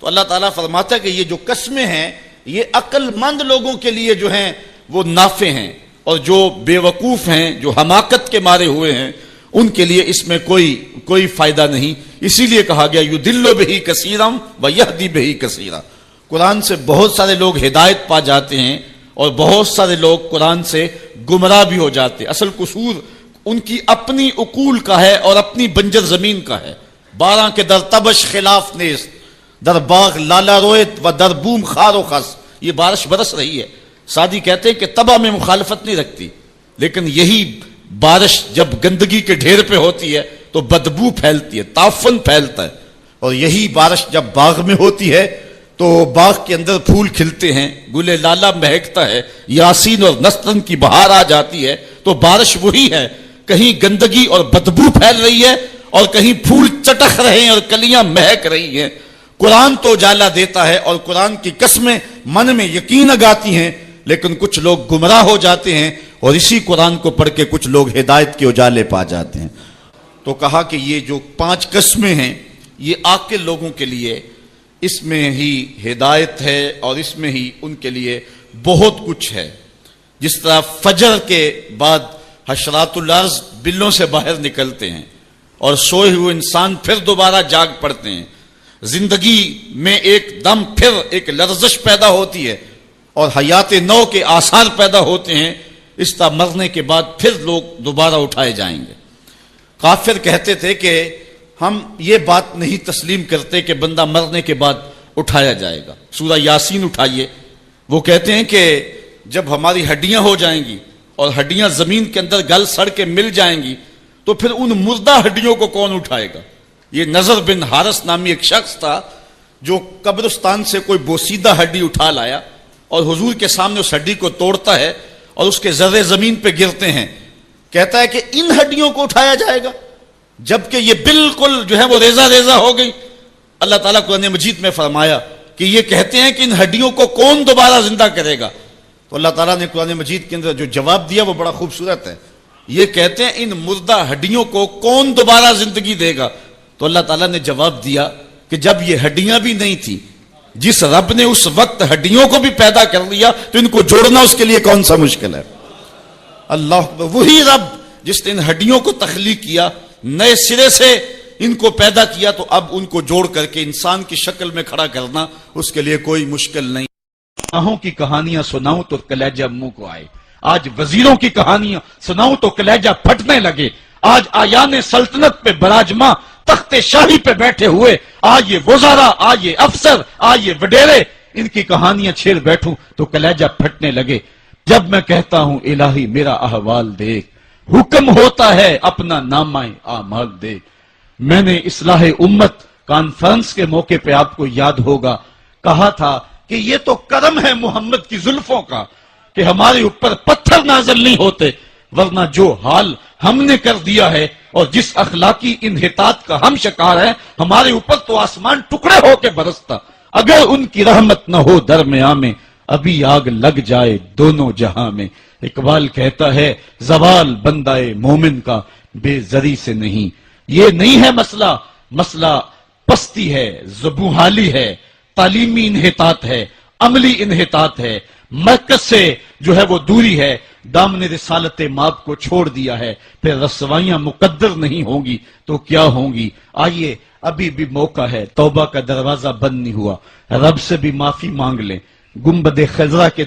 تو اللہ تعالیٰ فرماتا ہے کہ یہ جو قسمیں ہیں یہ عقل مند لوگوں کے لیے جو ہیں وہ نافع ہیں، اور جو بے وقوف ہیں، جو حماقت کے مارے ہوئے ہیں، ان کے لیے اس میں کوئی فائدہ نہیں۔ اسی لیے کہا گیا یضل بہ کثیرا ویہدی بہ کثیرا، قرآن سے بہت سارے لوگ ہدایت پا جاتے ہیں اور بہت سارے لوگ قرآن سے گمراہ بھی ہو جاتے ہیں۔ اصل قصور ان کی اپنی عقول کا ہے اور اپنی بنجر زمین کا ہے۔ 12 کے در تبش خلاف نیست، در باغ لالا رویت و در بوم خار و خس، یہ بارش برس رہی ہے۔ سعدی کہتے ہیں کہ تباہ میں مخالفت نہیں رکھتی، لیکن یہی بارش جب گندگی کے ڈھیر پہ ہوتی ہے تو بدبو پھیلتی ہے، تعفن پھیلتا ہے، اور یہی بارش جب باغ میں ہوتی ہے تو باغ کے اندر پھول کھلتے ہیں، گل لالا مہکتا ہے، یاسین اور نسترن کی بہار آ جاتی ہے، تو بارش وہی ہے۔ کہیں گندگی اور بدبو پھیل رہی ہے اور کہیں پھول چٹخ رہے ہیں اور کلیاں مہک رہی ہیں۔ قرآن تو اجالا دیتا ہے اور قرآن کی قسمیں من میں یقین اگاتی ہیں، لیکن کچھ لوگ گمراہ ہو جاتے ہیں اور اسی قرآن کو پڑھ کے کچھ لوگ ہدایت کے اجالے پا جاتے ہیں۔ تو کہا کہ یہ جو 5 قسمیں ہیں یہ عاقل لوگوں کے لیے اس میں ہی ہدایت ہے اور اس میں ہی ان کے لیے بہت کچھ ہے۔ جس طرح فجر کے بعد حشرات الارض بلوں سے باہر نکلتے ہیں اور سوئے ہوئے انسان پھر دوبارہ جاگ پڑتے ہیں، زندگی میں ایک دم پھر ایک لرزش پیدا ہوتی ہے اور حیات نو کے آثار پیدا ہوتے ہیں، اس طرح مرنے کے بعد پھر لوگ دوبارہ اٹھائے جائیں گے۔ کافر کہتے تھے کہ ہم یہ بات نہیں تسلیم کرتے کہ بندہ مرنے کے بعد اٹھایا جائے گا۔ سورہ یاسین اٹھائیے، وہ کہتے ہیں کہ جب ہماری ہڈیاں ہو جائیں گی اور ہڈیاں زمین کے اندر گل سڑ کے مل جائیں گی تو پھر ان مردہ ہڈیوں کو کون اٹھائے گا؟ یہ نظر بن حارث نامی ایک شخص تھا جو قبرستان سے کوئی بوسیدہ ہڈی اٹھا لایا اور حضور کے سامنے اس ہڈی کو توڑتا ہے اور اس کے ذرے زمین پہ گرتے ہیں، کہتا ہے کہ ان ہڈیوں کو اٹھایا جائے گا جبکہ یہ بالکل جو ہے وہ ریزہ ریزہ ہو گئی۔ اللہ تعالیٰ قرآن مجید میں فرمایا کہ یہ کہتے ہیں کہ ان ہڈیوں کو کون دوبارہ زندہ کرے گا؟ تو اللہ تعالیٰ نے قرآن مجید کے اندر جو جواب دیا وہ بڑا خوبصورت ہے۔ یہ کہتے ہیں ان مردہ ہڈیوں کو کون دوبارہ زندگی دے گا؟ تو اللہ تعالیٰ نے جواب دیا کہ جب یہ ہڈیاں بھی نہیں تھی، جس رب نے اس وقت ہڈیوں کو بھی پیدا کر لیا تو ان کو جوڑنا اس کے لیے کون سا مشکل ہے؟ اللہ وہی رب جس نے ان ہڈیوں کو تخلیق کیا، نئے سرے سے ان کو پیدا کیا، تو اب ان کو جوڑ کر کے انسان کی شکل میں کھڑا کرنا اس کے لیے کوئی مشکل نہیں۔ آہوں کی کہانیاں سناؤں تو کلیجہ منہ کو آئے، آج وزیروں کی کہانیاں سناؤں تو کلیجہ پھٹنے لگے، آج آیان سلطنت پہ براجماں تخت شاہی پہ بیٹھے ہوئے آج یہ وزراء، آج یہ افسر، آج یہ وڈیرے، ان کی کہانیاں چھیڑ بیٹھوں تو کلیجہ پھٹنے لگے۔ جب میں کہتا ہوں الہی میرا احوال دیکھ، حکم ہوتا ہے اپنا نامہ اعمال دیکھ۔ میں نے اصلاح امت کانفرنس کے موقع پہ آپ کو یاد ہوگا کہا تھا کہ یہ تو کرم ہے محمد کی زلفوں کا کہ ہمارے اوپر پتھر نازل نہیں ہوتے، ورنہ جو حال ہم نے کر دیا ہے اور جس اخلاقی انحطاط کا ہم شکار ہیں، ہمارے اوپر تو آسمان ٹکڑے ہو کے برستا۔ اگر ان کی رحمت نہ ہو درمیاں میں، ابھی آگ لگ جائے دونوں جہاں میں۔ اقبال کہتا ہے زوال بندہ مومن کا بے زری سے نہیں، یہ نہیں ہے مسئلہ پستی ہے، زبونحالی ہے، تعلیمی انحطاط ہے، عملی انحطاط ہے، مرکز سے جو ہے وہ دوری ہے، دامن رسالت ماب کو چھوڑ دیا ہے، پھر رسوائیاں مقدر نہیں ہوں گی تو کیا ہوں گی۔ آئیے ابھی بھی موقع ہے، توبہ کا دروازہ بند نہیں ہوا، رب سے بھی معافی مانگ لیں، گنبد خضرا کے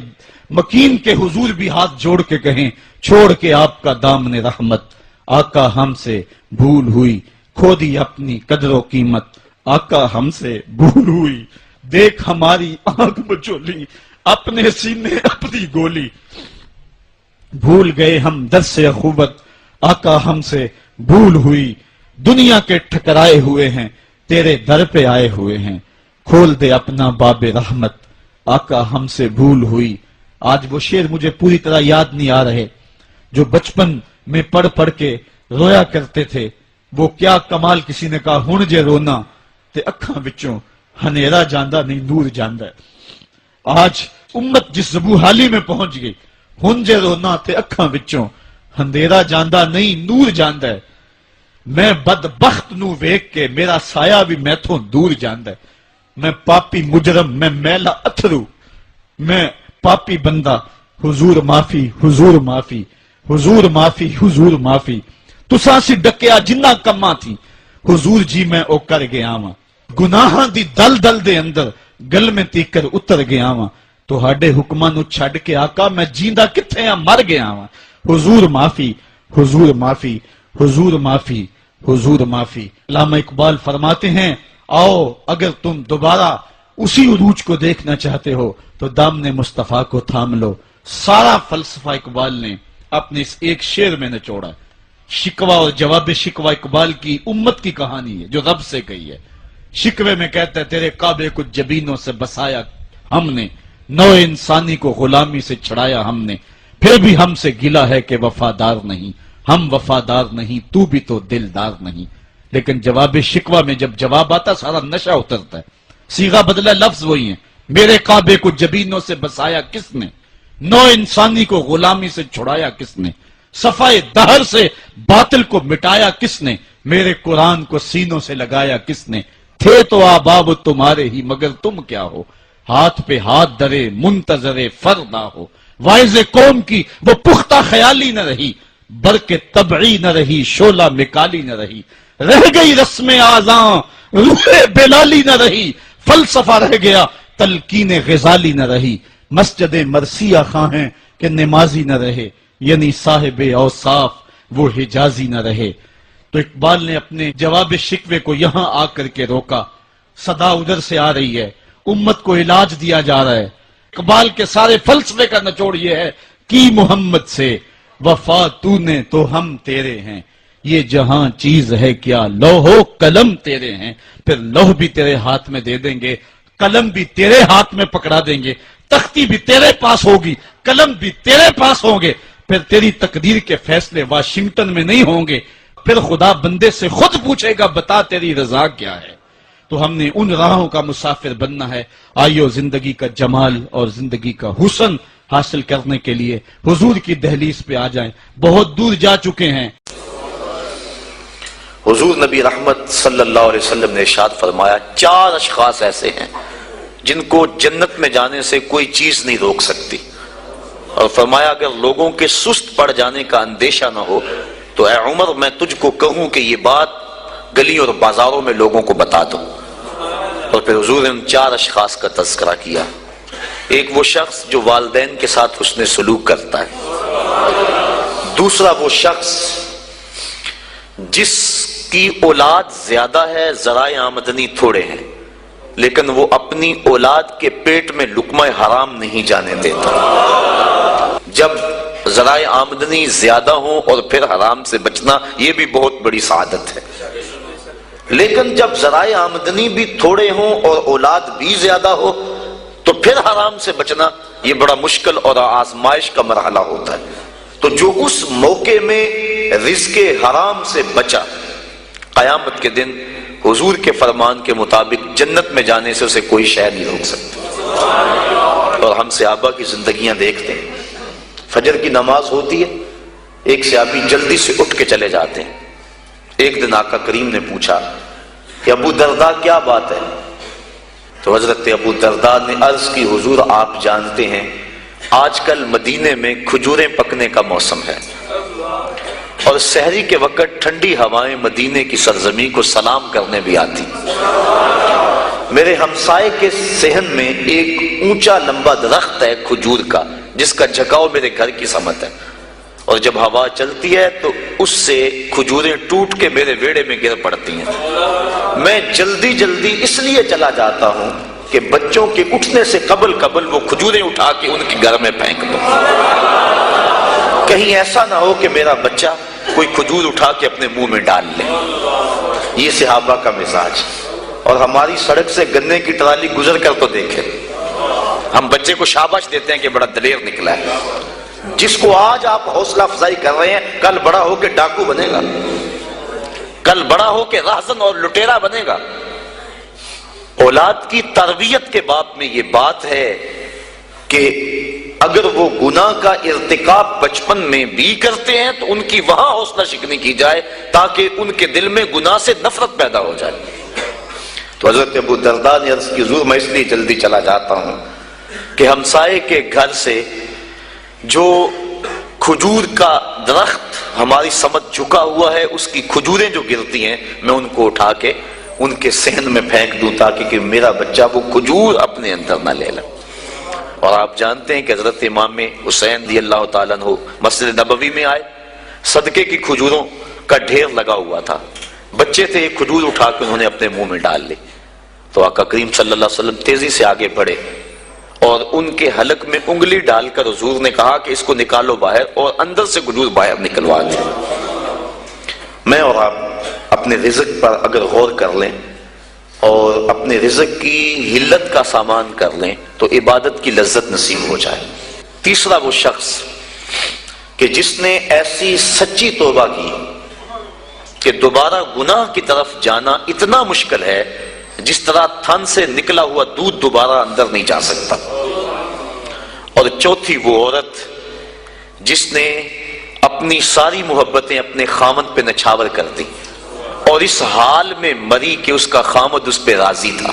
مکین کے حضور بھی ہاتھ جوڑ کے کہیں چھوڑ کے آپ کا دامن رحمت، آقا ہم سے بھول ہوئی، کھو دی اپنی قدر و قیمت، آقا ہم سے بھول ہوئی، دیکھ ہماری آنکھ بچولی، اپنے سینے اپنی گولی، بھول گئے ہم درس اخوت، آقا ہم سے بھول ہوئی، دنیا کے ٹھکرائے ہوئے ہیں، تیرے در پہ آئے ہوئے ہیں، کھول دے اپنا باب رحمت، آقا ہم سے بھول ہوئی۔ آج وہ شعر مجھے پوری طرح یاد نہیں آ رہے جو بچپن میں پڑھ پڑھ کے رویا کرتے تھے۔ وہ کیا کمال، کسی نے کہا ہن جے رونا تے اکھاں وچوں ہنیرا جاندہ نہیں نور جاندہ ہے۔ آج امت جس زبوحالی میں پہنچ گئی، ہن جے رونا تے اکھاں وچوں ہندیرا جاندہ نہیں نور جاندہ ہے، میں بدبخت نو ویکھ کے میرا سایہ بھی میتھوں دور جاندہ ہے۔ میں پاپی مجرم، میں میلا اتھرو، میں پاپی بندہ، حضور معافی، حضور معافی، حضور معافی، حضور معافی، تساں سی ڈکیا جنہ کما تھی، حضور جی میں او کر گیا ہاں، گناہاں دی دل دل دے اندر گل میں تیکر اتر گیا ہاں، تو ہاڈے حکماں نو چھڈ کے آقا میں جیندا کتھے ہاں، مر گیا ہاں، حضور معافی، حضور معافی، حضور معافی، حضور معافی۔ علامہ اقبال فرماتے ہیں آؤ اگر تم دوبارہ اسی عروج کو دیکھنا چاہتے ہو تو دامن مصطفیٰ کو تھام لو۔ سارا فلسفہ اقبال نے اپنے اس ایک شعر میں نچوڑا۔ شکوہ اور جواب شکوہ اقبال کی امت کی کہانی ہے جو رب سے کہی ہے۔ شکوے میں کہتا ہے تیرے کعبے کو جبینوں سے بسایا ہم نے، نو انسانی کو غلامی سے چھڑایا ہم نے، پھر بھی ہم سے گلا ہے کہ وفادار نہیں، ہم وفادار نہیں، تو بھی تو دلدار نہیں۔ لیکن جواب شکوہ میں جب جواب آتا سارا نشہ اترتا ہے، صیغہ بدلا، لفظ وہی ہیں، میرے کعبے کو جبینوں سے بسایا کس نے، نو انسانی کو غلامی سے چھڑایا کس نے، صفائے دہر سے باطل کو مٹایا کس نے، میرے قرآن کو سینوں سے لگایا کس نے، تھے تو آباب تمہارے ہی مگر تم کیا ہو، ہاتھ پہ ہاتھ درے منتظر فر نہ ہو، وائز قوم کی وہ پختہ خیالی نہ رہی، برق طبعی نہ رہی، شعلہ مکالی نہ رہی، رہ گئی رسم آزاں روح بلالی نہ رہی، فلسفہ رہ گیا تلقین غزالی نہ رہی، مسجد مرثیہ خواہیں کہ نمازی نہ رہے، یعنی صاحب اوصاف وہ حجازی نہ رہے۔ تو اقبال نے اپنے جواب شکوے کو یہاں آ کر کے روکا، صدا ادھر سے آ رہی ہے، امت کو علاج دیا جا رہا ہے۔ اقبال کے سارے فلسفے کا نچوڑ یہ ہے کہ محمد سے وفا تو نے تو ہم تیرے ہیں، یہ جہاں چیز ہے کیا لوح و قلم تیرے ہیں، پھر لوح بھی تیرے ہاتھ میں دے دیں گے، قلم بھی تیرے ہاتھ میں پکڑا دیں گے، تختی بھی تیرے پاس ہوگی، قلم بھی تیرے پاس ہوں گے، پھر تیری تقدیر کے فیصلے واشنگٹن میں نہیں ہوں گے، پھر خدا بندے سے خود پوچھے گا بتا تیری رضا کیا ہے۔ تو ہم نے ان راہوں کا مسافر بننا ہے۔ آئیو زندگی کا جمال اور زندگی کا حسن حاصل کرنے کے لیے حضور کی دہلیز پہ آ جائیں، بہت دور جا چکے ہیں۔ حضور نبی رحمت صلی اللہ علیہ وسلم نے ارشاد فرمایا 4 اشخاص ایسے ہیں جن کو جنت میں جانے سے کوئی چیز نہیں روک سکتی، اور فرمایا اگر لوگوں کے سست پڑ جانے کا اندیشہ نہ ہو تو اے عمر میں تجھ کو کہوں کہ یہ بات گلی اور بازاروں میں لوگوں کو بتا دو۔ اور پھر حضور نے ان 4 اشخاص کا تذکرہ کیا۔ ایک وہ شخص جو والدین کے ساتھ حسن سلوک کرتا ہے، دوسرا وہ شخص جس کی اولاد زیادہ ہے ذرائع آمدنی تھوڑے ہیں لیکن وہ اپنی اولاد کے پیٹ میں لقمہ حرام نہیں جانے دیتا۔ جب ذرائع آمدنی زیادہ ہوں اور پھر حرام سے بچنا یہ بھی بہت بڑی سعادت ہے، لیکن جب ذرائع آمدنی بھی تھوڑے ہوں اور اولاد بھی زیادہ ہو تو پھر حرام سے بچنا یہ بڑا مشکل اور آزمائش کا مرحلہ ہوتا ہے۔ تو جو اس موقع میں رزق حرام سے بچا، قیامت کے دن حضور کے فرمان کے مطابق جنت میں جانے سے اسے کوئی شے نہیں روک سکتا۔ اور ہم صحابہ کی زندگیاں دیکھتے ہیں، فجر کی نماز ہوتی ہے، ایک صحابی جلدی سے اٹھ کے چلے جاتے ہیں۔ ایک دن آقا کریم نے پوچھا کہ ابو درداء کیا بات ہے؟ تو حضرت ابو درداء نے عرض کی حضور آپ جانتے ہیں آج کل مدینے میں کھجوریں پکنے کا موسم ہے اور سحری کے وقت ٹھنڈی ہوائیں مدینے کی سرزمین کو سلام کرنے بھی آتی۔ میرے ہمسائے کے صحن میں ایک اونچا لمبا درخت ہے کھجور کا جس کا جھکاؤ میرے گھر کی سمت ہے، اور جب ہوا چلتی ہے تو اس سے کھجوریں ٹوٹ کے میرے ویڑے میں گر پڑتی ہیں۔ میں جلدی جلدی اس لیے چلا جاتا ہوں کہ بچوں کے اٹھنے سے قبل وہ کھجوریں اٹھا کے ان کے گھر میں پھینک دو، کہیں ایسا نہ ہو کہ میرا بچہ کوئی کھجور اٹھا کے اپنے منہ میں ڈال لے۔ یہ صحابہ کا مزاج۔ اور ہماری سڑک سے گنے کی ٹرالی گزر کر تو دیکھے، ہم بچے کو شاباش دیتے ہیں کہ بڑا دلیر نکلا ہے۔ جس کو آج آپ حوصلہ افزائی کر رہے ہیں کل بڑا ہو کے ڈاکو بنے گا، کل بڑا ہو کے راہزن اور لٹیرا بنے گا۔ اولاد کی تربیت کے باب میں یہ بات ہے کہ اگر وہ گناہ کا ارتکاب بچپن میں بھی کرتے ہیں تو ان کی وہاں حوصلہ شکنی کی جائے تاکہ ان کے دل میں گناہ سے نفرت پیدا ہو جائے۔ تو حضرت ابو درداء نے عرض کی حضور میں اس لیے جلدی چلا جاتا ہوں کہ ہمسائے کے گھر سے جو کھجور کا درخت ہماری سمت جھکا ہوا ہے اس کی کھجوریں جو گرتی ہیں میں ان کو اٹھا کے ان کے صحن میں پھینک دوں تاکہ کہ میرا بچہ وہ کھجور اپنے اندر نہ لے لے۔ اور آپ جانتے ہیں کہ حضرت امام حسین رضی اللہ تعالیٰ عنہ مسجد نبوی میں آئے، صدقے کی کھجوروں کا ڈھیر لگا ہوا تھا، بچے تھے، ایک کھجور اٹھا کے انہوں نے اپنے منہ میں ڈال لی، تو آقا کریم صلی اللہ علیہ وسلم تیزی سے آگے بڑھے اور ان کے حلق میں انگلی ڈال کر حضور نے کہا کہ اس کو نکالو باہر، اور اندر سے کھجور باہر نکلوا دی۔ میں اور آپ اپنے رزق پر اگر غور کر لیں اور اپنے رزق کی حلت کا سامان کر لیں تو عبادت کی لذت نصیب ہو جائے۔ تیسرا وہ شخص کہ جس نے ایسی سچی توبہ کی کہ دوبارہ گناہ کی طرف جانا اتنا مشکل ہے جس طرح تھن سے نکلا ہوا دودھ دوبارہ اندر نہیں جا سکتا۔ اور چوتھی وہ عورت جس نے اپنی ساری محبتیں اپنے خامد پہ نچھاور کر دی اور اس حال میں مری کہ اس کا خامد اس پہ راضی تھا،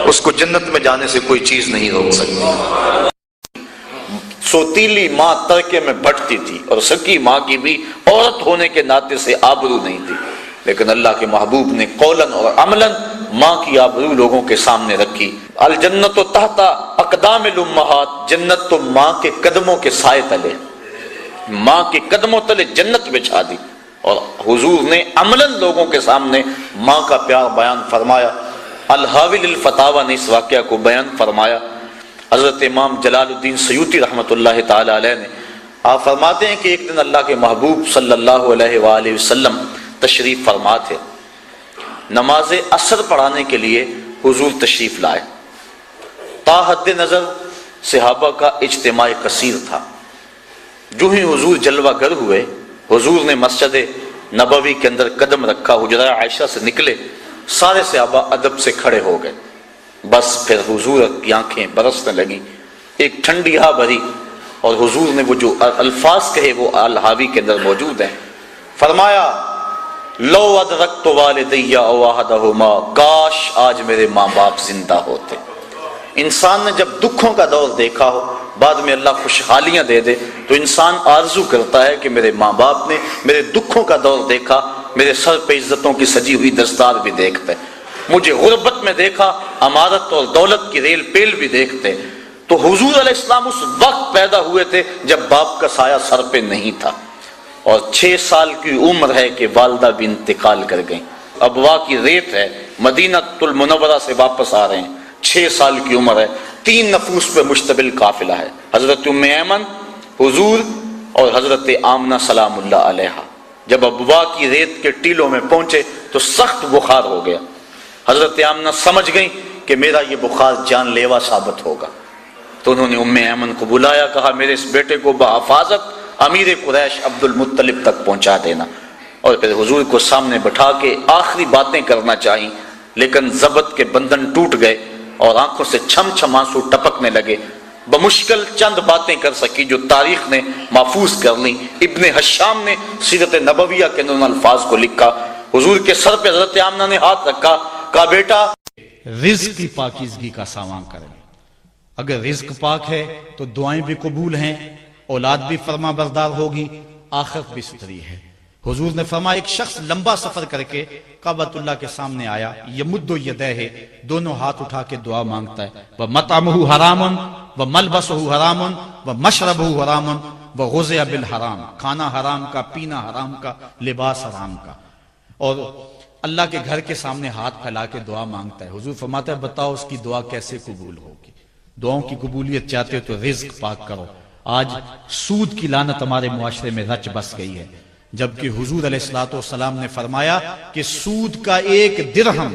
اس کو جنت میں جانے سے کوئی چیز نہیں روک سکتی۔ سوتیلی ماں ترکے میں بٹتی تھی اور سکی ماں کی بھی عورت ہونے کے ناطے سے آبرو نہیں تھی، لیکن اللہ کے محبوب نے قولاً اور عملاً ماں کی آبرو لوگوں کے سامنے رکھی۔ الجنت تحت اقدام الامہات، جنت تو ماں کے قدموں کے سائے تلے، ماں کے قدموں تلے جنت بچھا دی۔ اور حضور نے عملاً لوگوں کے سامنے ماں کا پیار بیان فرمایا۔ الحاوی للفتاوی نے اس واقعہ کو بیان فرمایا۔ حضرت امام جلال الدین سیوطی رحمۃ اللہ تعالی علیہ نے آپ فرماتے ہیں کہ ایک دن اللہ کے محبوب صلی اللہ علیہ وآلہ وسلم تشریف فرما تھے، نماز عصر پڑھانے کے لیے حضور تشریف لائے۔ تا حد نظر صحابہ کا اجتماع کثیر تھا۔ جو ہی حضور جلوہ گر ہوئے، حضور نے مسجد نبوی کے اندر قدم رکھا، حجرہ عائشہ سے نکلے، سارے صحابہ ادب سے کھڑے ہو گئے۔ بس پھر حضور کی آنکھیں برسنے لگی، ایک ٹھنڈی ہوا بھری، اور حضور نے وہ جو الفاظ کہے وہ الحاوی کے اندر موجود ہیں۔ فرمایا لو ادرکت والدی او احدہما، کاش آج میرے ماں باپ زندہ ہوتے۔ انسان نے جب دکھوں کا دور دیکھا ہو، بعد میں اللہ خوشحالیاں دے دے، تو انسان آرزو کرتا ہے کہ میرے ماں باپ نے میرے دکھوں کا دور دیکھا، میرے سر پہ عزتوں کی سجی ہوئی دستار بھی دیکھتے، مجھے غربت میں دیکھا، امارت اور دولت کی ریل پیل بھی دیکھتے۔ تو حضور علیہ السلام اس وقت پیدا ہوئے تھے جب باپ کا سایہ سر پہ نہیں تھا، اور 6 سال کی عمر ہے کہ والدہ بھی انتقال کر گئیں، ابوا کی ریت ہے، مدینہ المنورہ سے واپس آ رہے ہیں، 6 سال کی عمر ہے، 3 نفوس پہ مشتمل قافلہ ہے، حضرت ام ایمن، حضور اور حضرت آمنہ سلام اللہ علیہا۔ جب ابوا کی ریت کے ٹیلوں میں پہنچے تو سخت بخار ہو گیا۔ حضرت آمنہ سمجھ گئیں کہ میرا یہ بخار جان لیوا ثابت ہوگا، تو انہوں نے ام ایمن کو بلایا، کہا میرے اس بیٹے کو بحفاظت امیر قریش عبد المطلب تک پہنچا دینا، اور پھر حضور کو سامنے بٹھا کے آخری باتیں کرنا چاہیے، لیکن ضبط کے بندھن ٹوٹ گئے اور آنکھوں سے چھم چھم آنسو ٹپکنے لگے۔ بمشکل چند باتیں کر سکی جو تاریخ نے محفوظ کر لی۔ ابن حشام نے سیرت نبویہ کے اندر ان الفاظ کو لکھا۔ حضور کے سر پہ حضرت آمنہ نے ہاتھ رکھا، کہا بیٹا رزق کی پاکیزگی کا سامان کریں، اگر رزق پاک ہے تو دعائیں بھی قبول ہیں، اولاد بھی فرما بردار ہوگی، آخرت بھی ستھری ہے۔ حضور نے فرمایا ایک شخص لمبا سفر کر کے کعبۃ اللہ کے سامنے آیا، یمد یدیہ، دونوں ہاتھ اٹھا کے دعا مانگتا ہے، وَمَطْعَمُهُ حَرَامٌ وَمَلْبَسُهُ حَرَامٌ وَمَشْرَبُهُ حَرَامٌ وَغُذِيَ بِالْحَرَام، کھانا حرام کا، پینا حرام کا، لباس حرام کا، اور اللہ کے گھر کے سامنے ہاتھ پھیلا کے دعا مانگتا ہے۔ حضور فرماتا ہے بتاؤ اس کی دعا کیسے قبول ہوگی؟ دعاؤں کی قبولیت چاہتے ہو تو رزق پاک کرو۔ آج سود کی لعنت ہمارے معاشرے میں رچ بس گئی ہے، جبکہ حضور علیہ السلام نے فرمایا کہ سود کا 1 درہم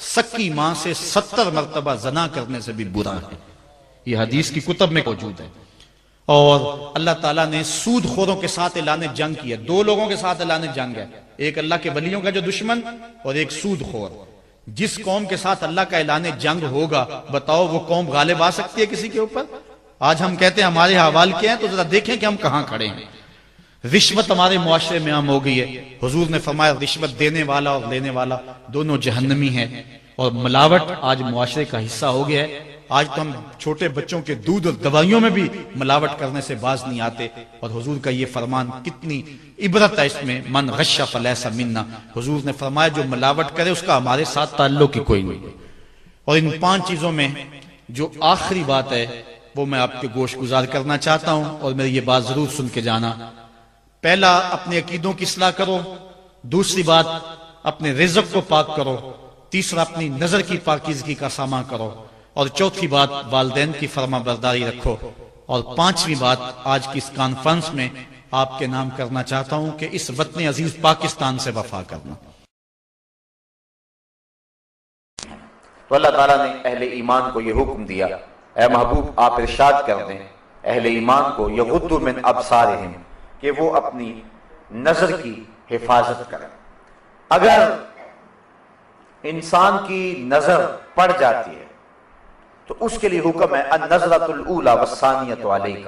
سکی ماں سے 70 مرتبہ زنا کرنے سے بھی برا ہے۔ یہ حدیث کی کتب میں موجود ہے۔ اور اللہ تعالیٰ نے سود خوروں کے ساتھ اعلان جنگ کیا۔ 2 لوگوں کے ساتھ اعلان جنگ ہے، ایک اللہ کے ولیوں کا جو دشمن اور ایک سود خور۔ جس قوم کے ساتھ اللہ کا اعلان جنگ ہوگا، بتاؤ وہ قوم غالب آ سکتی ہے کسی کے اوپر؟ آج ہم کہتے ہیں ہمارے حوال کیا ہیں، تو ذرا دیکھیں کہ ہم کہاں کھڑے ہیں۔ رشوت ہمارے معاشرے میں عام ہو گئی ہے۔ حضور نے فرمایا رشوت دینے والا اور لینے والا دونوں جہنمی ہیں، اور ملاوٹ آج معاشرے کا حصہ ہو گیا ہے۔ آج تو ہم چھوٹے بچوں کے دودھ اور دوائیوں میں بھی ملاوٹ کرنے سے باز نہیں آتے، اور حضور کا یہ فرمان کتنی عبرت ہے اس میں، من غش فلیس منا، حضور نے فرمایا جو ملاوٹ کرے اس کا ہمارے ساتھ تعلق ہی کوئی نہیں۔ اور ان 5 چیزوں میں جو آخری بات ہے وہ میں آپ کے گوش گزار کرنا چاہتا ہوں، اور میری یہ بات ضرور سن کے جانا۔ پہلا، اپنے عقیدوں کی اصلاح کرو۔ دوسری بات، اپنے رزق کو پاک کرو۔ تیسرا، اپنی نظر کی پاکیزگی کا سامان کرو۔ اور چوتھی بات، والدین کی فرما برداری رکھو۔ اور 5ویں بات آج کی اس کانفرنس میں آپ کے نام کرنا چاہتا ہوں کہ اس وطن عزیز پاکستان سے وفا کرنا۔ تو اللہ تعالیٰ نے اہل ایمان کو یہ حکم دیا، اے محبوب آپ ارشاد کر دیں اہل ایمان کو یغضوا من ابصارہم، کہ وہ اپنی نظر کی حفاظت کریں۔ اگر انسان کی نظر پڑ جاتی ہے تو اس کے لیے حکم ہے النظرۃ الاولی والثانیۃ علیک،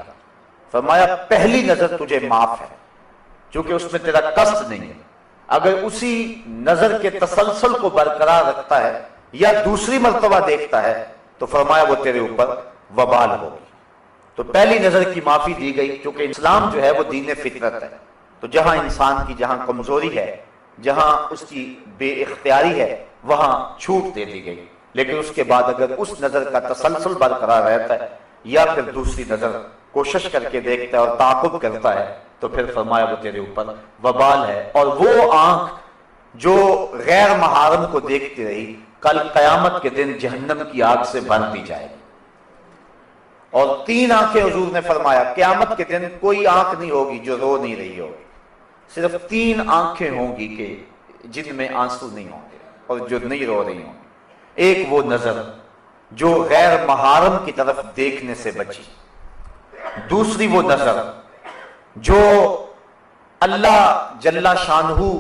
فرمایا پہلی نظر تجھے معاف ہے چونکہ اس میں تیرا قصد نہیں ہے۔ اگر اسی نظر کے تسلسل کو برقرار رکھتا ہے یا دوسری مرتبہ دیکھتا ہے تو فرمایا وہ تیرے اوپر وبال ہوگی۔ تو پہلی نظر کی معافی دی گئی، کیونکہ اسلام جو ہے وہ دین فطرت ہے۔ تو جہاں انسان کی جہاں کمزوری ہے، جہاں اس کی بے اختیاری ہے، وہاں چھوٹ دے دی گئی۔ لیکن اس کے بعد اگر اس نظر کا تسلسل برقرار رہتا ہے یا پھر دوسری نظر کوشش کر کے دیکھتا ہے اور تعاقب کرتا ہے تو پھر فرمایا وہ تیرے اوپر وبال ہے۔ اور وہ آنکھ جو غیر محارم کو دیکھتی رہی کل قیامت کے دن جہنم کی آگ سے بھر دی جائے گی۔ اور 3 آنکھیں حضور نے فرمایا قیامت کے دن کوئی آنکھ نہیں ہوگی جو رو نہیں رہی ہوگی، صرف 3 آنکھیں ہوں گی کہ جن میں آنسو نہیں ہوں گے اور جو نہیں رو رہی ہوں گی۔ ایک وہ نظر جو غیر محارم کی طرف دیکھنے سے بچی، دوسری وہ نظر جو اللہ جل شانہ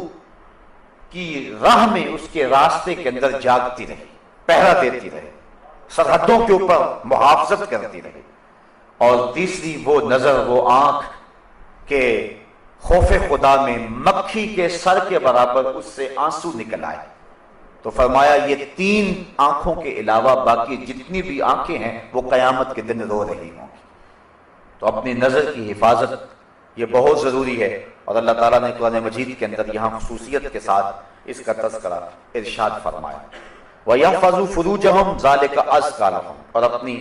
کی راہ میں اس کے راستے کے اندر جاگتی رہی، پہرا دیتی رہی، سرحدوں کے اوپر محافظت کرتی رہی، اور تیسری وہ نظر، وہ آنکھ کہ خوف خدا میں مکھی کے سر کے برابر اس سے آنسو نکل آئے۔ تو فرمایا یہ 3 آنکھوں کے علاوہ باقی جتنی بھی آنکھیں ہیں وہ قیامت کے دن رو رہی ہوں گی۔ تو اپنی نظر کی حفاظت یہ بہت ضروری ہے، اور اللہ تعالیٰ نے قرآن مجید کے اندر یہاں خصوصیت کے ساتھ اس کا تذکرہ ارشاد فرمایا، وَيَحْفَظُوا فُرُوجَهُمْ ذَلِكَ أَزْكَىٰ لَهُمْ، اور اپنی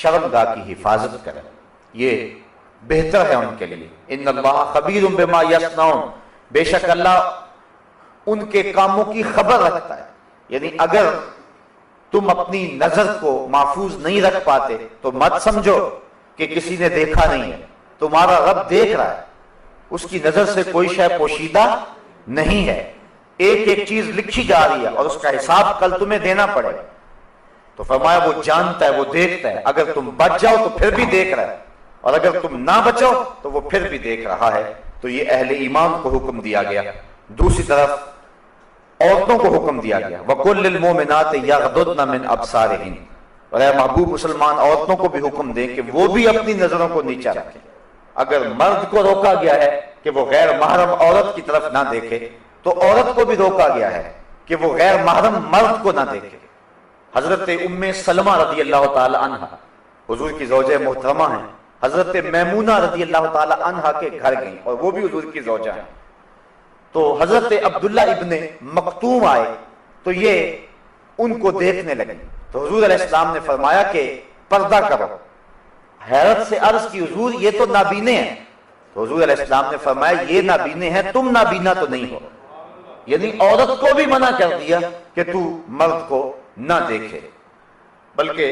شرمگاہ کی حفاظت کریں، یہ بہتر ہے ان کے لیے۔ ان اللہ خبیر بما یصنعون، بے شک اللہ ان کے کاموں کی خبر رکھتا ہے۔ یعنی اگر تم اپنی نظر کو محفوظ نہیں رکھ پاتے تو مت سمجھو کہ کسی نے دیکھا نہیں ہے، تمہارا رب دیکھ رہا ہے، اس کی نظر سے کوئی شے پوشیدہ نہیں ہے، ایک ایک چیز لکھی جا رہی ہے اور اس کا حساب کل تمہیں دینا پڑے گا۔ تو فرمایا وہ جانتا ہے، وہ دیکھتا ہے، اگر تم بچ جاؤ تو پھر بھی دیکھ رہا ہے، اور اگر تم نہ بچو تو وہ پھر بھی دیکھ رہا ہے۔ تو یہ اہل ایمان کو حکم دیا گیا۔ دوسری طرف عورتوں کو حکم دیا گیا، وَقُلْ لِلْمُؤْمِنَاتِ يَغْضُضْنَ مِنْ أَبْصَارِهِنَّ، اور اے محبوب مسلمان عورتوں کو بھی حکم دیں کہ وہ بھی اپنی نظروں کو نیچا رکھیں۔ اگر مرد کو روکا گیا ہے کہ وہ غیر محرم عورت کی طرف نہ دیکھے تو عورت کو بھی روکا گیا ہے کہ وہ غیر محرم مرد کو نہ دیکھے۔ حضرت ام سلمہ رضی اللہ تعالی عنہ حضور کی زوجہ محترمہ ہیں، حضرت میمونہ رضی اللہ تعالی عنہ کے گھر گئیں اور وہ بھی حضور کی زوجہ ہیں۔ تو حضرت عبداللہ ابن مکتوم آئے تو یہ ان کو دیکھنے لگے، تو حضور علیہ السلام نے فرمایا کہ پردہ کرو۔ حیرت سے عرض کی حضور یہ تو نابینے ہیں، تو حضور علیہ السلام نے فرمایا یہ نابینے ہیں، تم نابینا تو نہیں ہو۔ یعنی عورت کو بھی منع کر دیا کہ تو مرد کو نہ دیکھے، بلکہ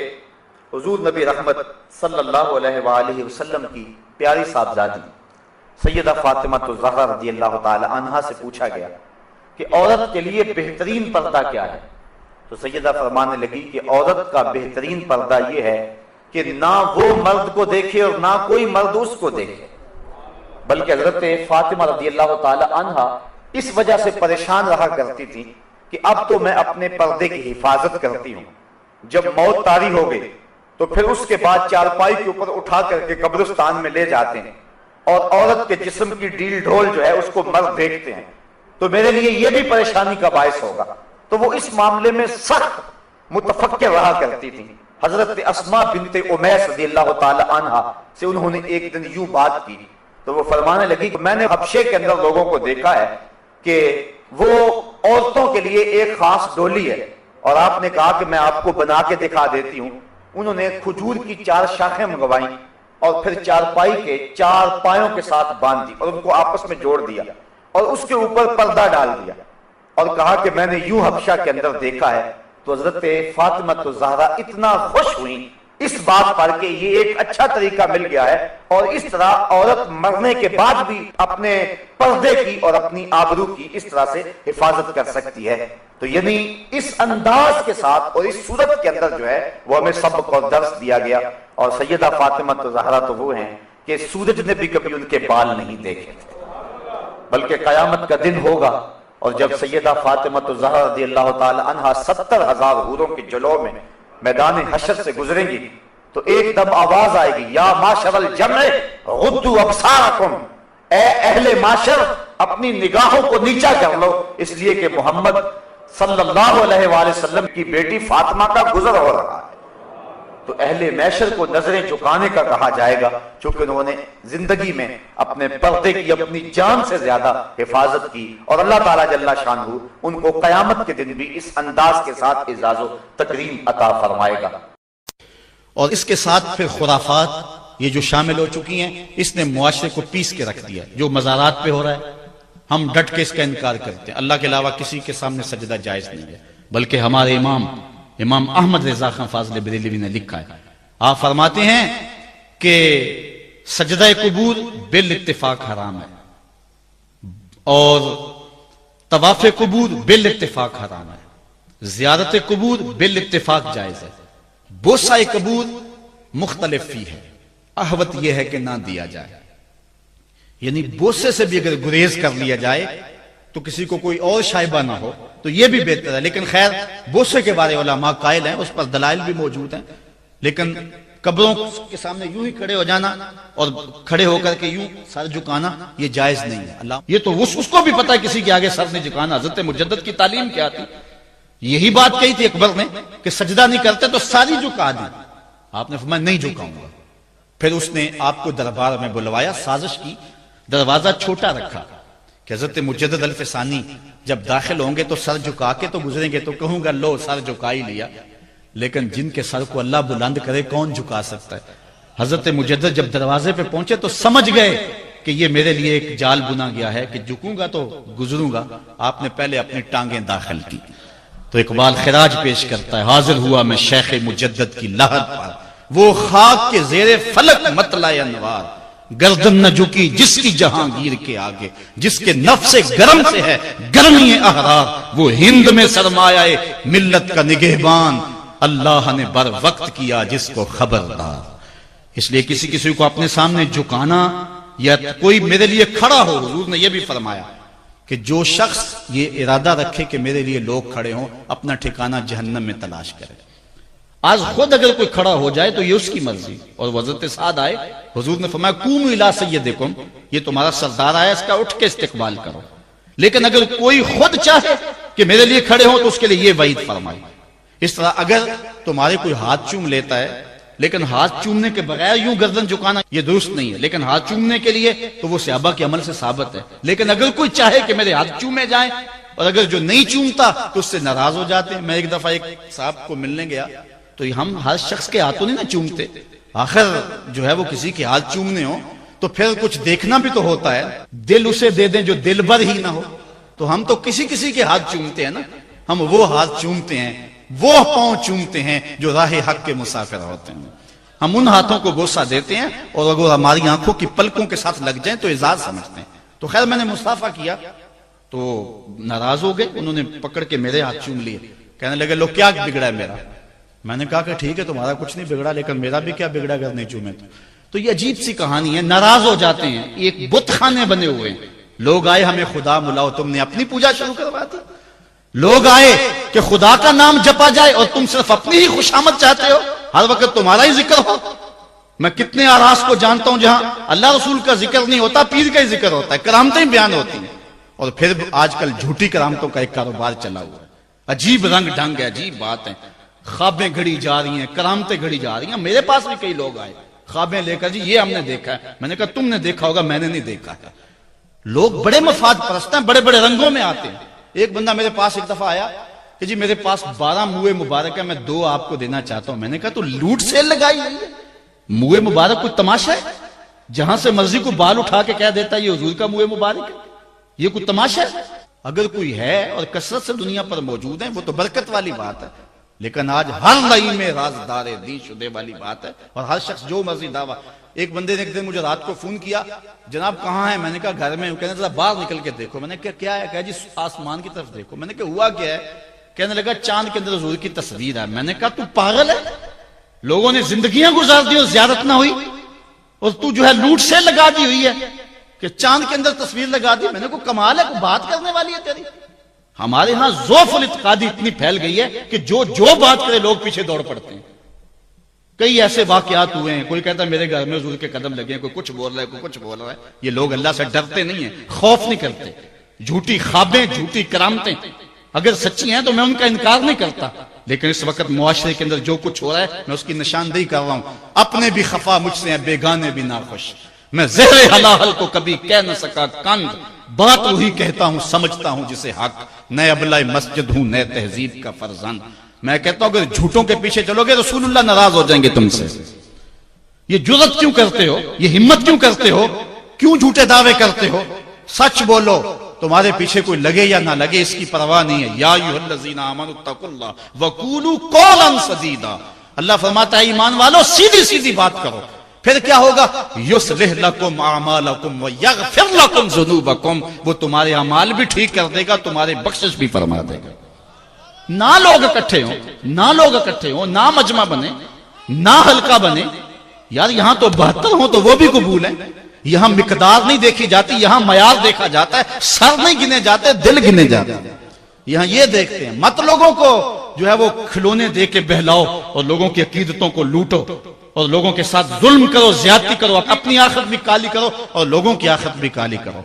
حضور نبی رحمت صلی اللہ علیہ وآلہ وسلم کی پیاری صاحبزادی سیدہ فاطمہ الزہرا رضی اللہ تعالی عنہا سے پوچھا گیا کہ عورت کے لیے بہترین پردہ کیا ہے؟ تو سیدہ فرمانے لگی کہ عورت کا بہترین پردہ یہ ہے کہ نہ وہ مرد کو دیکھے اور نہ کوئی مرد اس کو دیکھے۔ بلکہ حضرت فاطمہ رضی اللہ تعالی عنہا اس وجہ سے پریشان رہا کرتی تھی کہ اب تو میں اپنے پردے کی حفاظت کرتی ہوں، جب موت طاری ہو گئی تو پھر اس کے بعد چارپائی کے اوپر اٹھا کر کے قبرستان میں لے جاتے ہیں اور عورت کے جسم کی ڈیل ڈھول جو ہے اس کو مرد دیکھتے ہیں، تو میرے لیے یہ بھی پریشانی کا باعث ہوگا۔ تو وہ اس معاملے میں سخت متفکر رہا کرتی تھی. حضرت اسماء بنت امیس رضی اللہ تعالی عنہ سے انہوں نے ایک دن یوں بات کی تو وہ فرمانے لگی کہ میں نے حبشے کے اندر لوگوں کو دیکھا ہے کہ وہ عورتوں کے لیے ایک خاص ڈولی ہے اور آپ نے کہا کہ میں آپ کو بنا کے دکھا دیتی ہوں. انہوں نے کھجور کی 4 شاخیں منگوائیں اور پھر چارپائی کے 4 پایوں کے ساتھ باندھ دی اور ان کو آپس میں جوڑ دیا اور اس کے اوپر پردہ ڈال دیا اور کہا کہ میں نے یوں حبشہ کے اندر دیکھا ہے. تو حضرت فاطمہ الزہرا اتنا خوش ہوئی اس بات پر کہ یہ ایک اچھا طریقہ مل گیا ہے اور اس طرح عورت مرنے کے بعد بھی اپنے پردے کی اور اپنی آبرو کی اس طرح سے حفاظت کر سکتی ہے. تو یعنی اس انداز کے ساتھ اور اس صورت کے اندر جو ہے وہ ہمیں سبق اور درس دیا گیا. اور سیدہ فاطمہ الزہرا تو وہ ہیں کہ سورج نے بھی کبھی ان کے بال نہیں دیکھے تھے، بلکہ قیامت کا دن ہوگا اور جب سیدہ فاطمہ الزہرا رضی اللہ تعالی عنہا 70,000 حوروں کے جلوہ میں میدان حشر سے گزریں گی تو ایک دم آواز آئے گی، یا معاشر الجمع غضوا ابصارکم، اے اہل معاشر اپنی نگاہوں کو نیچا کر لو، اس لیے کہ محمد صلی اللہ علیہ وآلہ وسلم کی بیٹی فاطمہ کا گزر ہو رہا ہے. تو اہل معاشر کو نظریں جھکانے کا کہا جائے گا چونکہ انہوں نے زندگی میں اپنے پردے کی اپنی جان سے زیادہ حفاظت کی اور اللہ تعالیٰ جل شانہ ان کو قیامت کے دن بھی اس انداز کے ساتھ اعزاز و تکریم عطا فرمائے گا. اور اس کے ساتھ پھر خرافات یہ جو شامل ہو چکی ہیں، اس نے معاشرے کو پیس کے رکھ دیا. جو مزارات پہ ہو رہا ہے ہم ڈٹ کے اس کا انکار کرتے ہیں. اللہ کے علاوہ کسی کے سامنے سجدہ جائز نہیں ہے، بلکہ ہمارے امام احمد رضا خان فاضل بریلوی نے لکھا ہے. آپ فرماتے ہیں کہ سجدہ قبور بالاتفاق حرام ہے اور طواف قبور بالاتفاق حرام ہے، زیارت قبور بالاتفاق جائز ہے، بوسہ قبور مختلف فی ہے، احوط یہ ہے کہ نہ دیا جائے. یعنی بوسے سے بھی اگر گریز کر لیا جائے تو کسی کو کوئی اور شائبہ نہ ہو تو یہ بھی بہتر ہے. لیکن خیر بوسے کے بارے علماء قائل ہیں، اس پر دلائل بھی موجود ہیں، لیکن قبروں کے سامنے یوں ہی کھڑے ہو جانا اور کھڑے ہو کر کے یوں سر جھکانا یہ جائز نہیں ہے. اللہ یہ تو اس کو بھی پتا ہے کسی کے آگے سر نہیں جھکانا. حضرت مجدد کی تعلیم کیا تھی؟ یہی بات کہی تھی اکبر نے کہ سجدہ نہیں کرتے تو ساری جھکا دی. آپ نے فرمایا نہیں جھکاؤں گا. پھر اس نے آپ کو دربار میں بلوایا، سازش کی، دروازہ چھوٹا رکھا کہ حضرت مجدد الف ثانی جب داخل ہوں گے تو سر جھکا کے تو گزریں گے تو کہوں گا لو سر جھکا ہی لیا، لیکن جن کے سر کو اللہ بلند کرے کون جھکا سکتا ہے. حضرت مجدد جب دروازے پہ پہنچے تو سمجھ گئے کہ یہ میرے لیے ایک جال بنا گیا ہے کہ جھکوں گا تو گزروں گا. آپ نے پہلے اپنی ٹانگیں داخل کی. تو اقبال خراج پیش کرتا ہے، حاضر ہوا میں شیخ مجدد کی لحد پر، وہ خاک کے زیر فلک مطلع انوار، گردن نہ جھکی جس کی جہانگیر کے آگے، جس کے نفس گرم سے ہے گرمی احرار، وہ ہند میں سرمایہ ملت کا نگہبان، اللہ نے بر وقت کیا جس کو خبردار. اس لیے کسی کو اپنے سامنے جھکانا یا کوئی میرے لیے کھڑا ہو، حضور نے یہ بھی فرمایا کہ جو شخص یہ ارادہ رکھے کہ میرے لیے لوگ کھڑے ہوں اپنا ٹھکانہ جہنم میں تلاش کرے. آج خود اگر کوئی کھڑا ہو جائے تو یہ اس کی مرضی. اور حضرت سعد آئے، حضور نے فرمایا قوموا الی سیدکم، یہ تمہارا سردار آیا، اس کا اٹھ کے استقبال کرو. لیکن اگر کوئی خود چاہے کہ میرے لیے کھڑے ہوں تو اس کے لیے یہ وعید فرمائی. اس طرح اگر تمہارے کوئی ہاتھ چوم لیتا ہے لیکن ہاتھ چومنے کے بغیر یوں گردن جھکانا یہ درست نہیں ہے، لیکن ہاتھ چومنے کے لیے تو وہ صحابہ کے عمل سے ثابت ہے. لیکن اگر کوئی چاہے کہ میرے ہاتھ چومے جائیں اور اگر جو نہیں چومتا تو اس سے ناراض ہو جاتے ہیں. میں ایک دفعہ ایک صاحب کو ملنے گیا تو ہم ہر شخص کے ہاتھوں نہیں نہ چومتے، آخر جو ہے وہ کسی کے ہاتھ چومنے ہو تو پھر کچھ دیکھنا بھی تو ہوتا ہے. دل اسے دے دیں جو دل بر ہی نہ ہو. تو ہم تو کسی کے ہاتھ چومتے ہیں نا، ہم وہ ہاتھ چومتے ہیں، وہ پاؤں چومتے ہیں جو راہ حق کے مسافر ہوتے ہیں. ہم ان ہاتھوں کو بوسہ دیتے ہیں اور اگر ہماری آنکھوں کی پلکوں کے ساتھ لگ جائیں تو اعزاز سمجھتے ہیں. تو خیر میں نے مصافحہ کیا تو ناراض ہو گئے، انہوں نے پکڑ کے میرے ہاتھ چوم لیے، کہنے لگے لو کیا بگڑا ہے میرا. میں نے کہا کہ ٹھیک ہے تمہارا کچھ نہیں بگڑا لیکن میرا بھی کیا بگڑا اگر نہیں چومے تو یہ عجیب سی کہانی ہے. ناراض ہو جاتے ہیں. ایک بت خانے بنے ہوئے ہیں، لوگ آئے ہمیں خدا ملاؤ، تم نے اپنی پوجا شروع کروا دی. لوگ آئے کہ خدا کا نام جپا جائے اور تم صرف اپنی ہی خوشامد چاہتے ہو، ہر وقت تمہارا ہی ذکر ہو. میں کتنے آراس کو جانتا ہوں جہاں اللہ رسول کا ذکر نہیں ہوتا، پیر کا ہی ذکر ہوتا ہے، کرامتیں بیان ہوتی ہیں. اور پھر آج کل جھوٹی کرامتوں کا ایک کاروبار چلا ہوا ہے. عجیب رنگ ڈھنگ ہے، عجیب بات ہے. خوابیں گھڑی جا رہی ہیں، کرامتیں گھڑی جا رہی ہیں. میرے پاس بھی کئی لوگ آئے خوابیں لے کر، جی یہ ہم نے دیکھا ہے. میں نے کہا تم نے دیکھا ہوگا، میں نے نہیں دیکھا ہے. لوگ بڑے مفاد پرست ہیں، بڑے بڑے رنگوں میں آتے ہیں. ایک بندہ میرے پاس ایک دفعہ آیا کہ جی میرے پاس 12 موئے مبارک ہے، میں 2 آپ کو دینا چاہتا ہوں. میں نے کہا تو لوٹ سیل لگائی ہوئی ہے، موئے مبارک کوئی تماشا ہے؟ جہاں سے مرضی کو بال اٹھا کے کہہ دیتا ہے یہ حضور کا موئے مبارک ہے، یہ کوئی تماشا ہے؟ اگر کوئی ہے اور کثرت سے دنیا پر موجود ہیں وہ تو برکت والی بات ہے، لیکن آج ہر نئی میں رازدار دین شدے والی بات ہے، اور ہر شخص جو مرضی دعویٰ. ایک بندے نے ایک دن مجھے رات کو فون کیا، جناب کہاں ہے؟ میں نے کہا گھر میں. کہنے لگا باہر نکل کے دیکھو. میں نے کہا کیا ہے؟ کہا جی آسمان کی طرف دیکھو. میں نے کہا ہوا کیا ہے؟ کہنے لگا چاند کے اندر حضور کی تصویر ہے. میں نے کہا تو پاگل ہے؟ لوگوں نے زندگیاں گزار دی اور زیارت نہ ہوئی، اور تو جو ہے لوٹ سے لگا دی ہوئی ہے کہ چاند کے اندر تصویر لگا دی. میں نے کہا کمال ہے، کوئی بات کرنے والی ہے تیری. ہمارے ہاں ذوف الاعتقادی اتنی پھیل گئی ہے کہ جو بات کرے لوگ پیچھے دوڑ پڑتے ہیں. کئی ایسے واقعات ہوئے ہیں، کوئی کہتا ہے میرے گھر میں حضور کے قدم لگے ہیں، کوئی کچھ بول رہا ہے، کوئی کچھ بول رہا ہے. یہ لوگ اللہ سے ڈرتے نہیں ہیں، خوف نہیں کرتے. جھوٹی خوابیں، جھوٹی کرامتیں اگر سچی ہیں تو میں ان کا انکار نہیں کرتا، لیکن اس وقت معاشرے کے اندر جو کچھ ہو رہا ہے میں اس کی نشاندہی کر رہا ہوں. اپنے بھی خفا مجھ سے ہیں، بیگانے بھی ناخوش. میں زہر حلاحل کو کبھی کہہ نہ سکا کند، بات وہی کہتا ہوں سمجھتا ہوں جسے حق. نئے ابلۂ مسجد ہوں، نئے تہذیب کا فرزند. میں کہتا ہوں اگر جھوٹوں کے پیچھے چلو گے رسول اللہ ناراض ہو جائیں گے تم سے. یہ جرت کیوں کرتے ہو؟ یہ ہمت کیوں کرتے ہو؟ کیوں جھوٹے دعوے کرتے ہو؟ سچ بولو، تمہارے پیچھے کوئی لگے یا نہ لگے اس کی پرواہ نہیں ہے. یا ایھا الذین آمنوا اتقوا اللہ وقولوا قولا سدیدا. اللہ فرماتا ہے ایمان والو سیدھی سیدھی بات کرو. پھر کیا ہوگا؟ یصلح لکم اعمالکم ویغفر لکم ذنوبکم. وہ تمہارے اعمال بھی ٹھیک کر دے گا، تمہارے بخشش بھی فرما دے گا. نہ لوگ اکٹھے ہوں، نہ مجمع بنے، نہ حلقہ بنے. یار یہاں تو 72 ہوں تو وہ بھی قبول ہے. یہاں مقدار نہیں دیکھی جاتی، یہاں معیار دیکھا جاتا ہے. سر نہیں گنے جاتے، دل گنے جاتے ہیں. یہاں یہ دیکھتے ہیں. مت لوگوں کو جو ہے وہ کھلونے دے کے بہلاؤ اور لوگوں کی عقیدتوں کو لوٹو اور لوگوں کے ساتھ ظلم کرو، زیادتی کرو، اپنی آخرت بھی کالی کرو اور لوگوں کی آخرت بھی کالی کرو.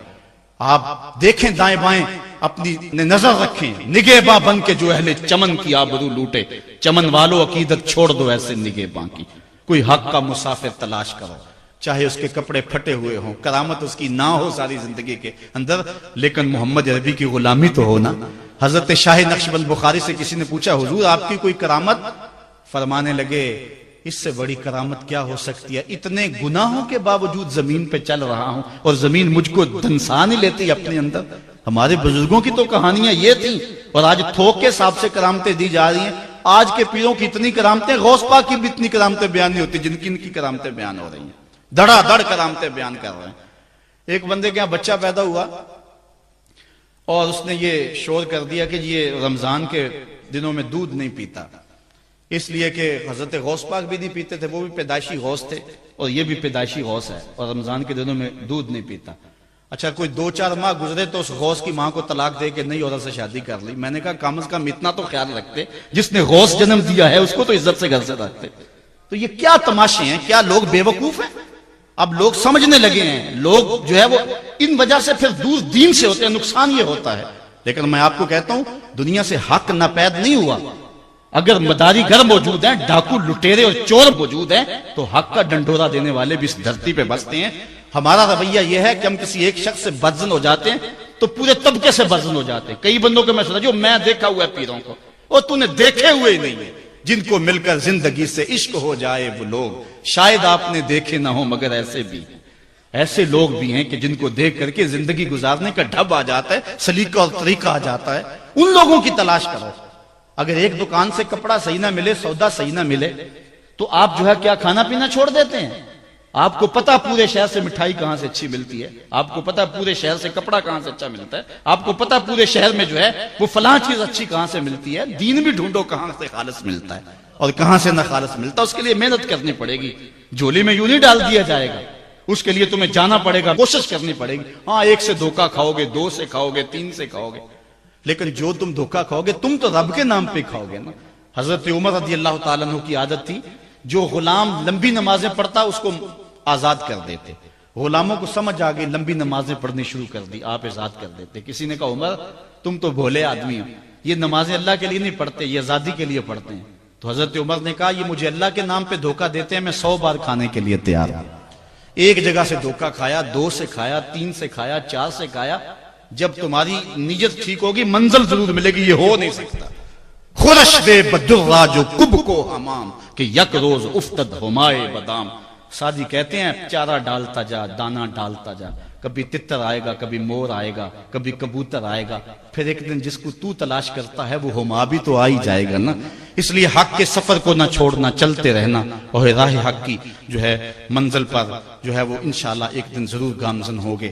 آپ دیکھیں دائیں بائیں، اپنی نظر رکھیں. نگہباں بن کے جو اہل چمن کی آبرو لوٹے، چمن والو عقیدت چھوڑ دو ایسے نگہباں کی. کوئی حق کا مسافر تلاش کرو، چاہے اس کے کپڑے پھٹے ہوئے ہوں، کرامت اس کی نہ ہو ساری زندگی کے اندر، لیکن محمد عربی کی غلامی تو ہونا. حضرت شاہ نقشبند بخاری سے کسی نے پوچھا حضور آپ کی کوئی کرامت؟ فرمانے لگے اس سے بڑی کرامت کیا ہو سکتی ہے؟ اتنے گناہوں کے باوجود زمین پہ چل رہا ہوں اور زمین مجھ کو دنسا نہیں لیتی اپنے اندر. ہمارے بزرگوں کی تو کہانیاں یہ تھیں، اور آج تھوک کے حساب سے کرامتیں دی جا رہی ہیں. آج کے پیروں کی اتنی کرامتیں، غوث پاک کی بھی اتنی کرامتیں بیان نہیں ہوتی جن کی ان کی کرامتیں بیان ہو رہی ہیں. دڑا دڑ کرامتیں بیان کر رہے ہیں. ایک بندے کے یہاں بچہ پیدا ہوا اور اس نے یہ شور کر دیا کہ یہ رمضان کے دنوں میں دودھ نہیں پیتا، اس لیے کہ حضرت غوث پاک بھی نہیں پیتے تھے، وہ بھی پیدائشی غوث تھے اور یہ بھی پیدائشی غوث ہے، اور رمضان کے دنوں میں دودھ نہیں پیتا. اچھا کوئی 2-4 ماہ گزرے تو اس غوث کی ماں کو طلاق دے کے نئی عورت سے شادی کر لی. میں نے کہا کم از کم اتنا تو خیال رکھتے، جس نے غوث جنم دیا ہے اس کو تو عزت سے گھر سے رکھتے. تو یہ کیا تماشے ہیں؟ کیا لوگ بے وقوف ہیں؟ اب لوگ سمجھنے لگے ہیں. لوگ جو ہے وہ ان وجہ سے پھر دور دین سے ہوتے ہیں، نقصان یہ ہوتا ہے. لیکن میں آپ کو کہتا ہوں دنیا سے حق ناپید نہیں ہوا. اگر مداری گر موجود ہیں، ڈاکو لٹیرے اور چور موجود ہیں، تو حق کا ڈنڈورا دینے والے بھی اس دھرتی پہ بستے ہیں. ہمارا رویہ یہ ہے کہ ہم کسی ایک شخص سے بدزن ہو جاتے ہیں تو پورے طبقے سے بدزن ہو جاتے ہیں. کئی بندوں کو میں سنا جو میں دیکھا ہوا ہے پیروں کو، اور تو نے دیکھے ہوئے ہی نہیں ہے. جن کو مل کر زندگی سے عشق ہو جائے وہ لوگ شاید آپ نے دیکھے نہ ہو، مگر ایسے بھی ہیں. ایسے لوگ بھی ہیں کہ جن کو دیکھ کر کے زندگی گزارنے کا ڈھب آ جاتا ہے، سلیقہ اور طریقہ آ جاتا ہے. ان لوگوں کی تلاش کرو. اگر ایک دکان سے کپڑا صحیح نہ ملے، سودا صحیح نہ ملے، تو آپ جو ہے کیا کھانا پینا چھوڑ دیتے ہیں؟ آپ کو پتا پورے شہر سے مٹھائی کہاں سے اچھی ملتی ہے، آپ کو پتا پورے شہر سے کپڑا کہاں سے اچھا ملتا ہے، آپ کو پتا پورے شہر میں جو ہے وہ فلاں چیز اچھی کہاں سے ملتی ہے. دین بھی ڈھونڈو کہاں سے خالص ملتا ہے اور کہاں سے نہ خالص ملتا. اس کے لیے محنت کرنی پڑے گی. جھولی میں یوں نہیں ڈال دیا جائے گا، اس کے لیے تمہیں جانا پڑے گا، کوشش کرنی پڑے گی. ہاں 1 سے دھوکہ کھاؤ گے، 2 سے کھاؤ گے، 3 سے کھاؤ گے، لیکن جو تم دھوکہ کھاؤ گے تم تو رب کے نام پہ کھاؤ گے نا. حضرت عمر رضی اللہ تعالیٰ عنہ کی عادت تھی، جو غلام لمبی نمازیں پڑھتا اس کو آزاد کر دیتے. غلاموں کو سمجھ آ گئی، لمبی نمازیں پڑھنی شروع کر دی، آپ آزاد کر دیتے. کسی نے کہا عمر تم تو بھولے آدمی ہو، یہ نمازیں اللہ کے لیے نہیں پڑھتے، یہ آزادی کے لیے پڑھتے ہیں. تو حضرت عمر نے کہا یہ مجھے اللہ کے نام پہ دھوکہ دیتے ہیں، میں 100 بار کھانے کے لیے تیار ہوں۔ ایک جگہ سے دھوکہ کھایا، 2 سے کھایا، 3 سے کھایا، 4 سے کھایا، جب تمہاری نیت ٹھیک ہوگی منزل ضرور ملے گی، یہ ہو نہیں سکتا۔ خورش دے بدرا جو کب کو حمام کہ یک روز افتد ہمائے بادام۔ سادی کہتے ہیں چارہ ڈالتا جا، دانہ ڈالتا جا، کبھی تتر آئے گا، کبھی مور آئے گا، کبھی کبوتر آئے گا، پھر ایک دن جس کو تو تلاش کرتا ہے وہ ہما بھی تو آ ہی جائے گا نا۔ اس لیے حق کے سفر کو نہ چھوڑنا، چلتے رہنا، اور راہ حق کی جو ہے منزل پر جو ہے وہ انشاءاللہ ایک دن ضرور گامزن ہوگے۔